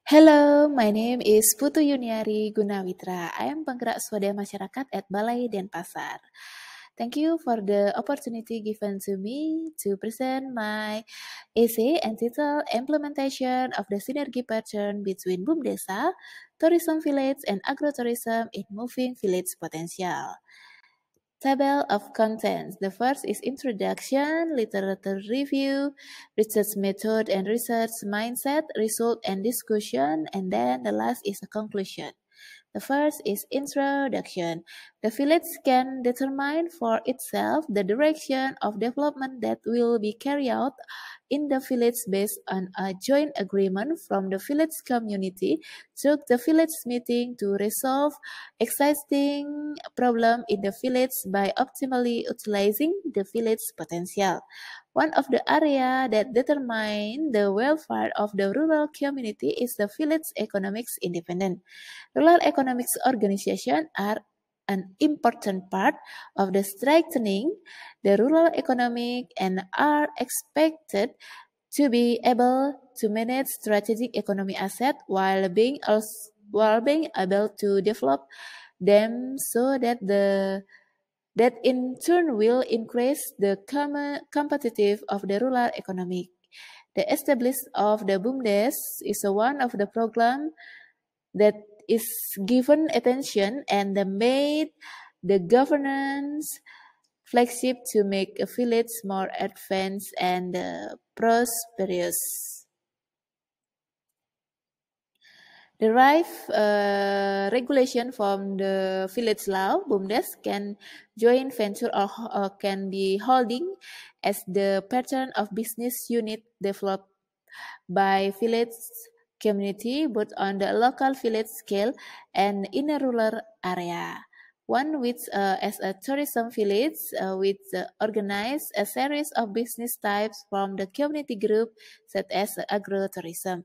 Hello, my name is Putu Yuniari Gunawitra. I am penggerak swadaya masyarakat at Balai Denpasar. Thank you for the opportunity given to me to present my essay entitled Implementation of the Synergy Pattern between BUMDesa, Tourism Village and Agrotourism in Moving Village Potential. Table of contents. The first is introduction, literature review, research method and research mindset, result and discussion, and then the last is a conclusion. The first is introduction. The village can determine for itself the direction of development that will be carried out in the village based on a joint agreement from the village community through the village meeting to resolve existing problem in the village by optimally utilizing the village potential. One of the areas that determine the welfare of the rural community is the village economics independence. Rural economics organizations are an important part of the strengthening the rural economy and are expected to be able to manage strategic economy assets while being able to develop them so that in turn will increase the competitive of the rural economy. The establishment of the BUMDes is one of the program that is given attention and made the governance flagship to make a village more advanced and prosperous. Derive regulation from the village law, BUMDes can joint venture or can be holding as the pattern of business unit developed by village community both on the local village scale and in a rural area. One which as a tourism village which organize a series of business types from the community group such as agrotourism.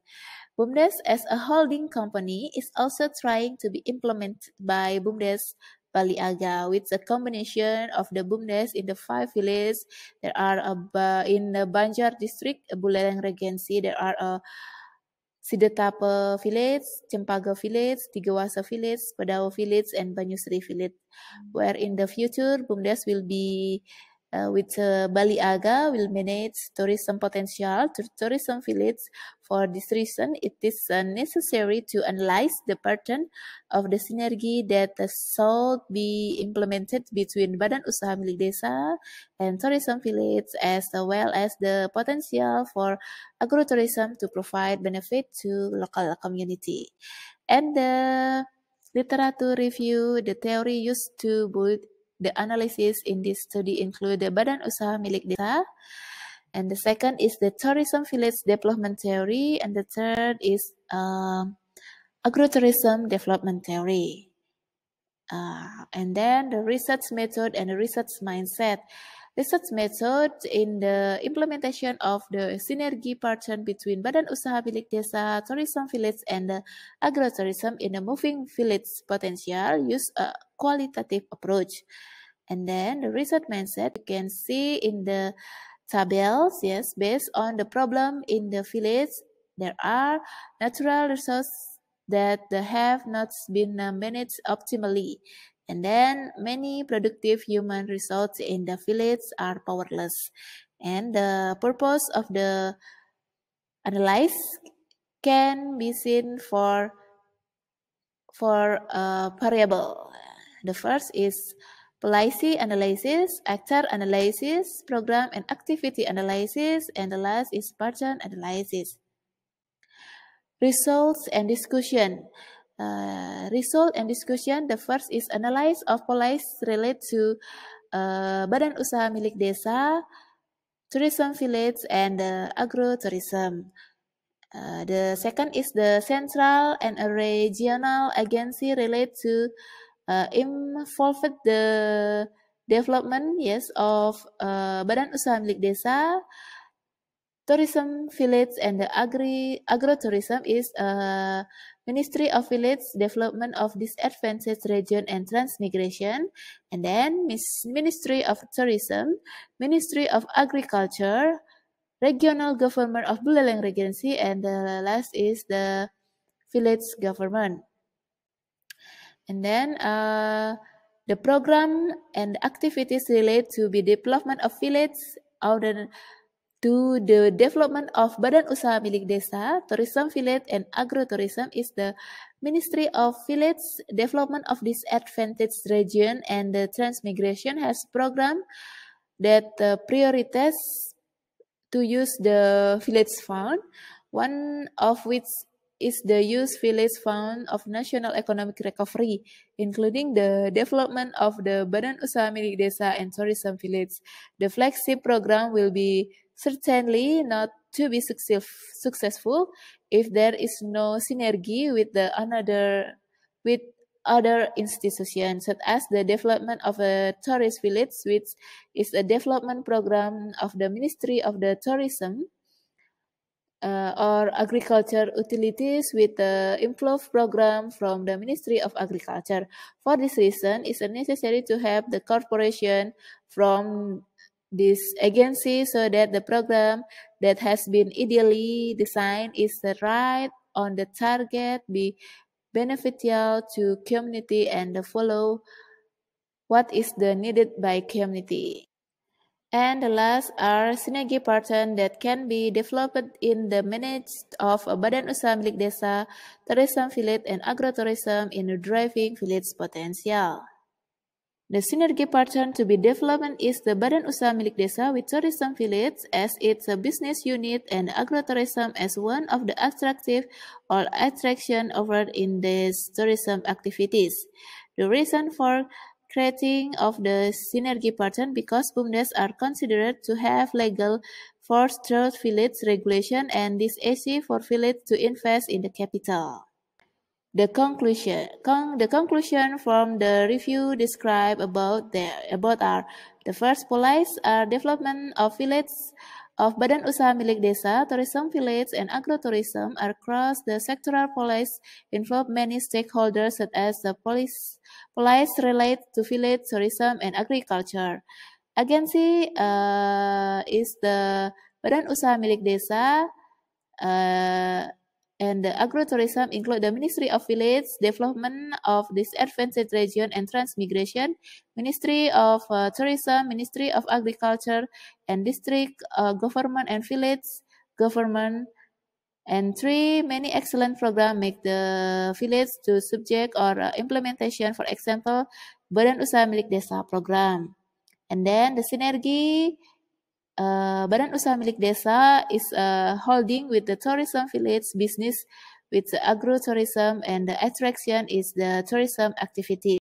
BUMDes as a holding company is also trying to be implemented by BUMDes Bali Aga, with a combination of the BUMDes in the 5 villages. There are in the Banjar district, Buleleng Regency, there are Sidetape village, Cempaka village, Tigawasa village, Padawa village, and Banyusri village. Where in the future, BUMDes will be with Bali Aga will manage tourism potential to tourism village. For this reason, it is necessary to analyze the pattern of the synergy that should be implemented between Badan Usaha Milik Desa and tourism village, as well as the potential for agrotourism to provide benefit to local community. And the literature review, the theory used to build the analysis in this study include the Badan Usaha Milik Desa, and the second is the tourism village development theory, and the third is agrotourism development theory. And then the research method and the research mindset. Research method in the implementation of the synergy pattern between Badan Usaha Milik Desa, tourism village, and the agrotourism in the moving village potential use a qualitative approach. And then the research mindset you can see in the tables, yes, based on the problem in the village, there are natural resources that have not been managed optimally. And then many productive human resources in the village are powerless. And the purpose of the analysis can be seen for variable. The first is policy analysis, actor analysis, program and activity analysis, and the last is pattern analysis. Results and discussion. Result and discussion, the first is analysis of policy related to Badan Usaha Milik Desa, tourism village, and agrotourism. The second is the central and a regional agency related to involved the development, yes, of Badan Usaha Milik Desa, tourism village, and the agrotourism is Ministry of Village Development of Disadvantaged Region and Transmigration, and then Ministry of Tourism, Ministry of Agriculture, Regional Government of Buleleng Regency, and the last is the village government. And then the program and activities relate to the development of village order to the development of Badan Usaha Milik Desa, Tourism Village and Agrotourism is the Ministry of Village Development of Disadvantaged Region, and the Transmigration has program that prioritize to use the village fund, one of which is the Youth Village Fund of National Economic Recovery, including the development of the Badan Usaha Milik Desa and Tourism Village. The flagship program will be certainly not to be successful if there is no synergy with other institutions, such as the development of a tourist village, which is a development program of the Ministry of the Tourism, or agriculture utilities with the improved program from the Ministry of Agriculture. For this reason, it's necessary to have the corporation from this agency so that the program that has been ideally designed is right on the target, be beneficial to community, and follow what is the needed by community. And the last are synergy pattern that can be developed in the management of Badan Usaha Milik Desa, Tourism Village, and Agrotourism in driving village potential. The synergy pattern to be developed is the Badan Usaha Milik Desa with Tourism Village as its a business unit and agrotourism as one of the attractive or attraction offered in these tourism activities. The reason for creating of the synergy pattern because BUMDes are considered to have legal force through village regulation, and this easy for village to invest in the capital. The conclusion from the review described about are the first policies are development of village of Badan Usaha Milik Desa, Tourism Village, and Agrotourism across the sectoral policies involve many stakeholders such as the policies related to village, tourism, and agriculture. Agency is the Badan Usaha Milik Desa, and the agrotourism include the Ministry of Village Development of Disadvantaged Region and Transmigration, Ministry of Tourism, Ministry of Agriculture, and District Government and Village Government. And three, many excellent programs make the village to subject or implementation, for example, Badan Usaha Milik Desa program. And then the synergy, Badan Usaha Milik Desa is holding with the tourism village business with the agrotourism, and the attraction is the tourism activity.